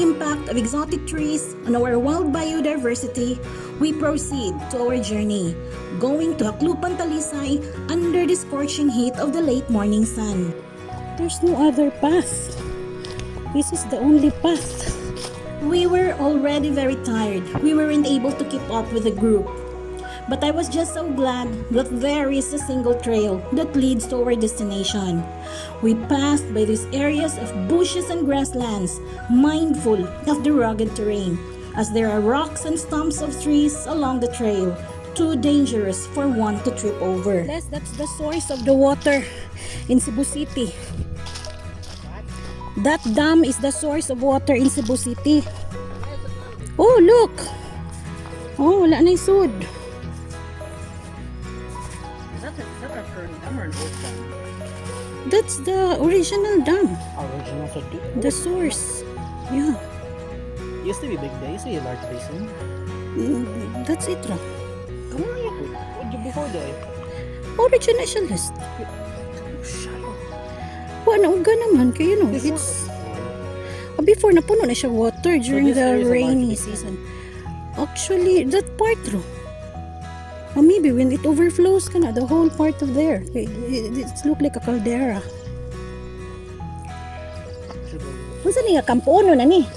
impact of exotic trees on our wild biodiversity, we proceed to our journey, going to Jaclupan, Talisay under the scorching heat of the late morning sun. There's no other path. This is the only path. We were already very tired. We weren't able to keep up with the group. But I was just so glad that there is a single trail that leads to our destination. We passed by these areas of bushes and grasslands, mindful of the rugged terrain, as there are rocks and stumps of trees along the trail, too dangerous for one to trip over. That's the source of the water in Cebu City. That dam is the source of water in Cebu City. Oh, look! Oh, wala na isod. Is that a current dam or an old dam? That's the original dam. Original so deep. The source. Yeah. Used to be big there. Used to be a large basin. That's it ra. Come on, what you before there? Original siya list. Shallow. Wala uga naman. Kaya you know, it's... before napuno na siya water during the rainy season. Actually, that part ro. Maybe when it overflows kana, the whole part of there. It look like a caldera. Unsa ni nga Campo na ni?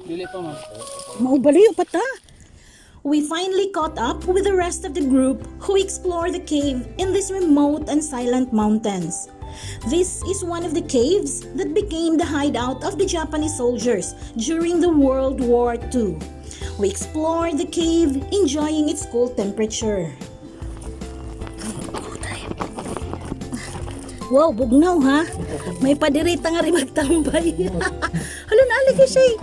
Dili pa man. Maubaliw pa ta. We finally caught up with the rest of the group who explored the cave in these remote and silent mountains. This is one of the caves that became the hideout of the Japanese soldiers during the World War II. We explored the cave, enjoying its cool temperature. Wow, bugnaw ha. May padirita nga rin magtambay. Hala, naaligay siya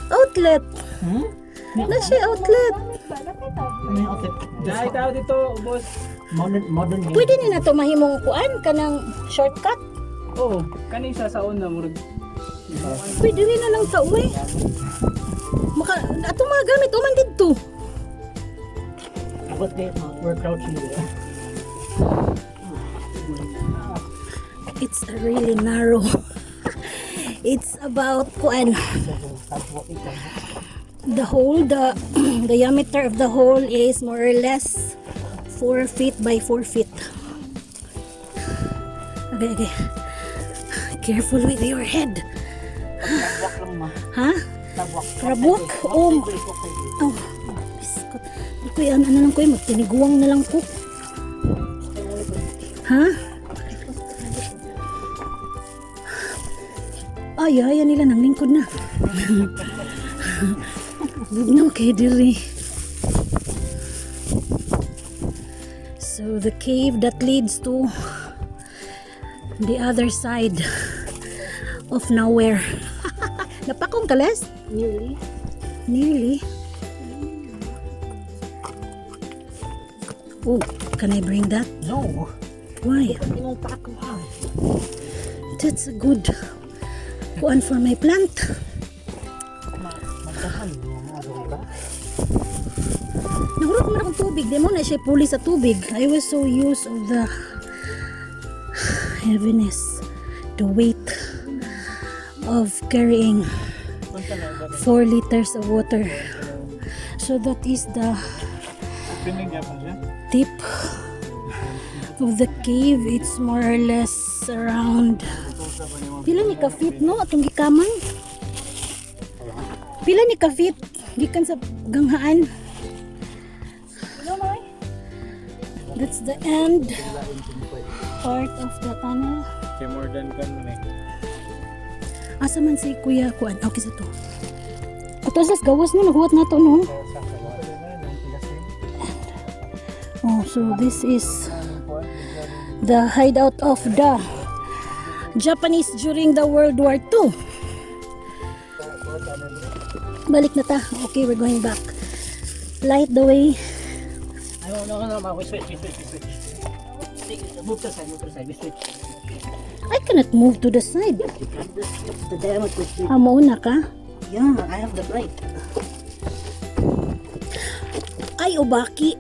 outlet. Na siya outlet. Ano yung outlet? Dahil tao dito, boss. Modern game. Pwede ni na to mahimong kuan kanang shortcut. Oo, kanin siya sa una murag. Pwede rin na lang sa uwi. Maka, ato mga gamit, uman dito. But we're crouching there. It's really narrow. It's about kuan. The hole, the diameter of the hole is more or less 4 feet by 4 feet. Okay. Careful with your head. Tabwak lang ma. Ha? Krabwak? Oh, biskot. Di ko yan, ano lang ko yung magtiniguang na lang ko. Ha? Ay, nila nang lingkod na. Bugnaw kay diri. So the cave that leads to the other side of nowhere. Napakong kalas? Nearly. Oh, can I bring that? No. Why? That's a good one for my plant. Nahurot mo na akong tubig. Di mo na siya puli sa tubig. I was so used of the heaviness, the weight of carrying 4 liters of water. So that is the tip of the cave. It's more or less around pila ni ka feet no atong gikaman. Pila ni ka feet gikan sa ganghaan. That's the end part of the tunnel. Okay, more than ganun eh. Asa man si Kuya Kuan? Okay sa to. Ato sa gawas no naghuwat na to no. Oh, so this is the hideout of the Japanese during the World War II. Balik na ta. Okay, we're going back. Light the way. No, we switch. Move to the side, we switch. I cannot move to the side. The diameter. Mauna ka? Yeah, I have the light. Ay, ubaki.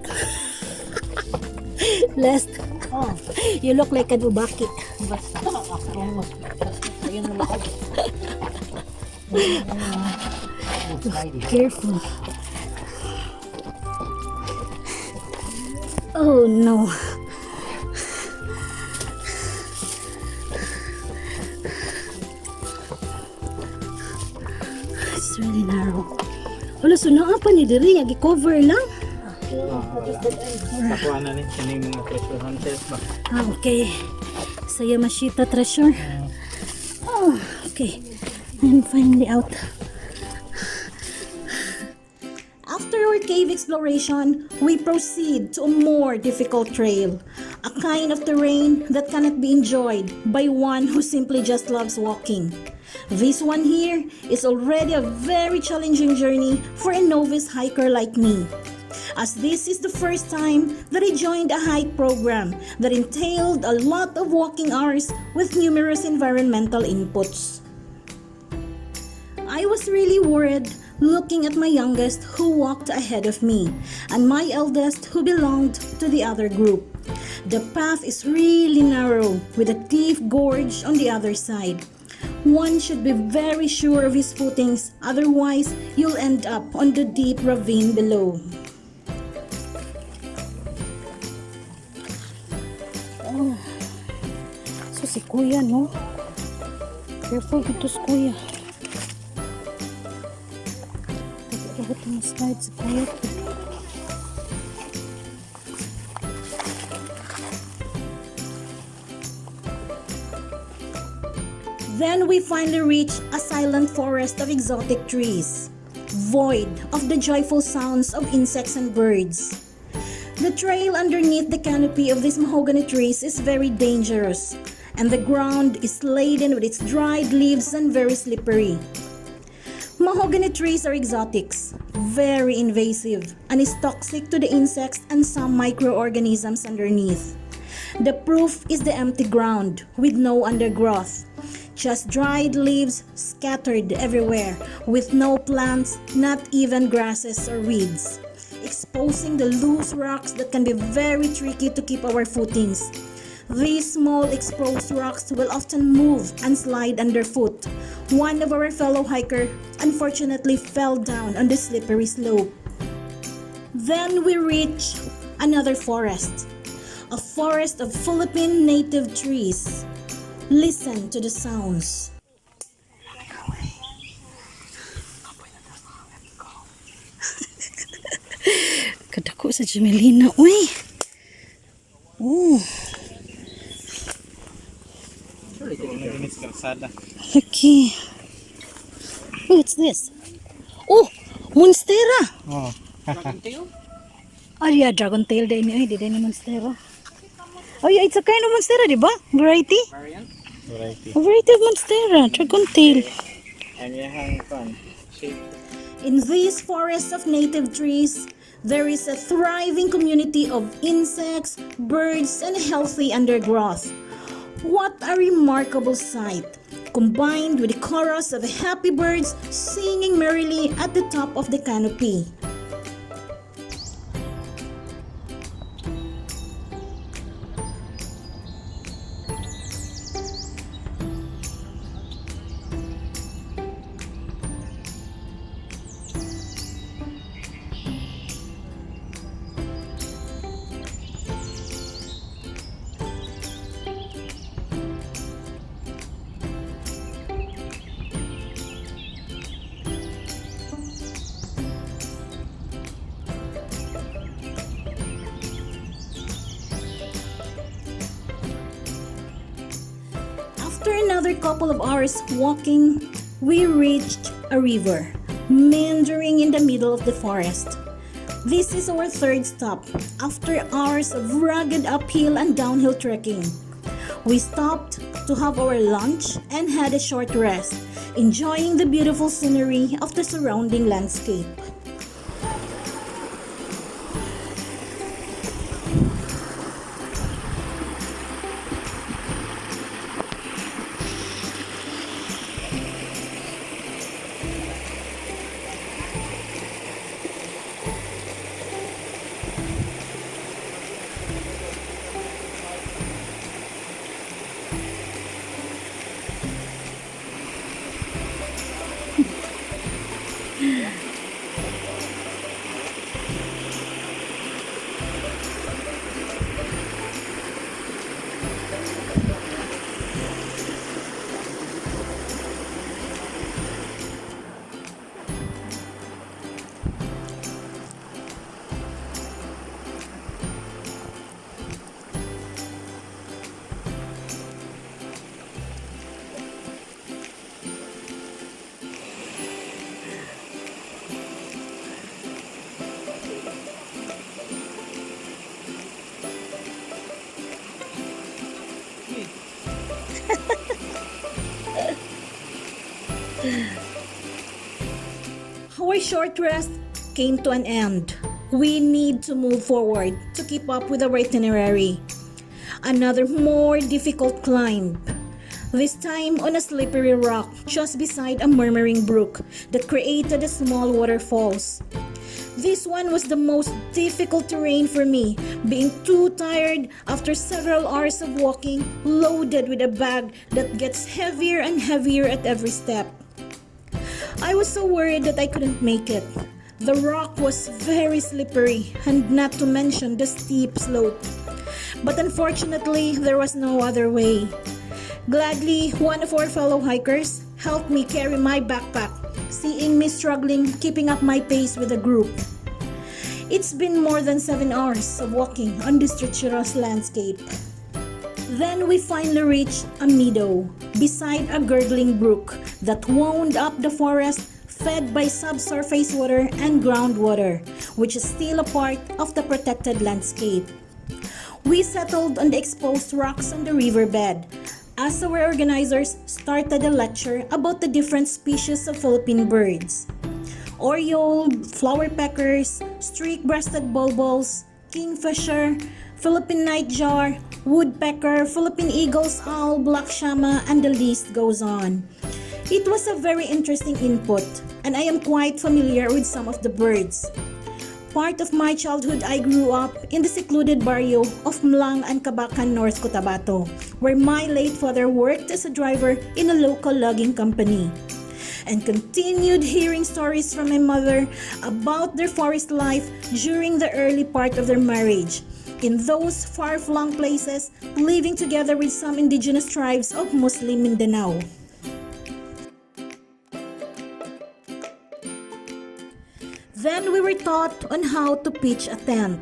Lest. Oh, You look like an ubaki. basta ako mas. Ayun na lang. Careful. Oh no. It's really narrow. Wala, so naa pa ni diri, cover lang. Nakuha na ni kining mga treasure hunters ba? Okay. So Yamashita treasure. Oh, okay. I'm finally out. After our cave exploration, we proceed to a more difficult trail. A kind of terrain that cannot be enjoyed by one who simply just loves walking. This one here is already a very challenging journey for a novice hiker like me, as this is the first time that I joined a hike program that entailed a lot of walking hours with numerous environmental inputs. I was really worried looking at my youngest who walked ahead of me and my eldest who belonged to the other group. The path is really narrow with a deep gorge on the other side. One should be very sure of his footings, otherwise you'll end up on the deep ravine below. Oh. So si Kuya, no? Careful dito si Kuya. Dapat yung slide si Kuya. Then we finally reached a silent forest of exotic trees, void of the joyful sounds of insects and birds. The trail underneath the canopy of these mahogany trees is very dangerous, and the ground is laden with its dried leaves and very slippery. Mahogany trees are exotics, very invasive, and is toxic to the insects and some microorganisms underneath. The proof is the empty ground with no undergrowth, just dried leaves scattered everywhere with no plants, not even grasses or weeds, exposing the loose rocks that can be very tricky to keep our footings. These small exposed rocks will often move and slide underfoot. One of our fellow hiker unfortunately fell down on the slippery slope. Then we reach another forest, a forest of Philippine native trees. Listen to the sounds. Kadako sa Jamelina, uy. Oh, okay. What's this? Oh, monstera. Oh. Oh, yeah, dragon tail din ni, di ni monstera. Oh, yeah, it's a kind of monstera, di ba? Variety? Variety. A variety of monstera, dragon tail. And yung fun shape. In these forests of native trees, there is a thriving community of insects, birds, and healthy undergrowth. What a remarkable sight, combined with the chorus of happy birds singing merrily at the top of the canopy. After another couple of hours walking, we reached a river, meandering in the middle of the forest. This is our third stop after hours of rugged uphill and downhill trekking. We stopped to have our lunch and had a short rest, enjoying the beautiful scenery of the surrounding landscape. Our short rest came to an end. We need to move forward to keep up with our itinerary. Another more difficult climb. This time on a slippery rock just beside a murmuring brook that created a small waterfalls. This one was the most difficult terrain for me, being too tired after several hours of walking, loaded with a bag that gets heavier and heavier at every step. I was so worried that I couldn't make it. The rock was very slippery, and not to mention the steep slope. But unfortunately, there was no other way. Gladly, one of our fellow hikers helped me carry my backpack, seeing me struggling keeping up my pace with the group. It's been more than 7 hours of walking on this treacherous landscape. Then we finally reached a meadow beside a gurgling brook that wound up the forest, fed by subsurface water and groundwater, which is still a part of the protected landscape. We settled on the exposed rocks on the riverbed as our organizers started a lecture about the different species of Philippine birds. Oriole, flower peckers, streak-breasted bulbuls, kingfisher, Philippine nightjar, woodpecker, Philippine eagles, owl, black shama, and the list goes on. It was a very interesting input, and I am quite familiar with some of the birds. Part of my childhood, I grew up in the secluded barrio of Mlang and Cabacan, North Cotabato, where my late father worked as a driver in a local logging company, and continued hearing stories from my mother about their forest life during the early part of their marriage, in those far-flung places, living together with some indigenous tribes of Muslim Mindanao. Then we were taught on how to pitch a tent.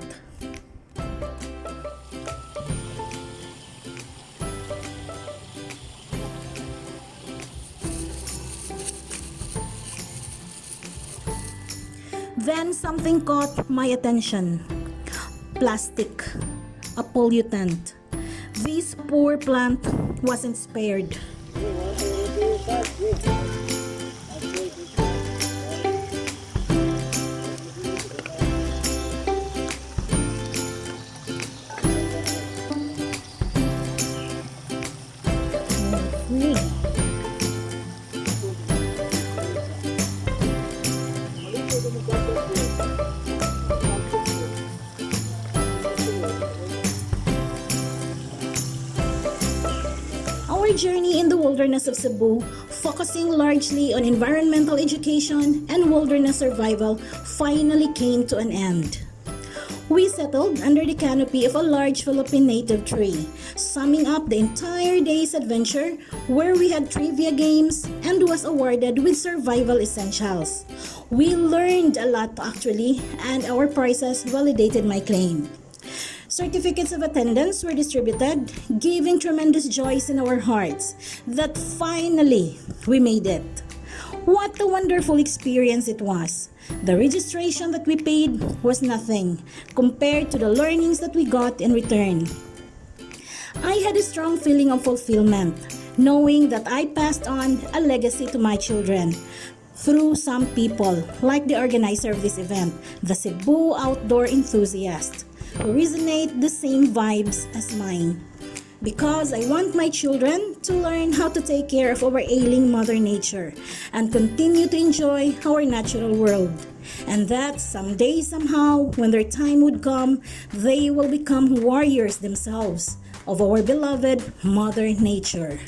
Then something caught my attention. Plastic, a pollutant. This poor plant wasn't spared. Our journey in the wilderness of Cebu, focusing largely on environmental education and wilderness survival, finally came to an end. We settled under the canopy of a large Philippine native tree, summing up the entire day's adventure, where we had trivia games and was awarded with survival essentials. We learned a lot actually, and our prizes validated my claim. Certificates of attendance were distributed, giving tremendous joys in our hearts that finally we made it. What a wonderful experience it was. The registration that we paid was nothing compared to the learnings that we got in return. I had a strong feeling of fulfillment, knowing that I passed on a legacy to my children through some people, like the organizer of this event, the Cebu outdoor enthusiast, who resonate the same vibes as mine. Because I want my children to learn how to take care of our ailing Mother Nature and continue to enjoy our natural world. And that someday, somehow, when their time would come, they will become warriors themselves of our beloved Mother Nature.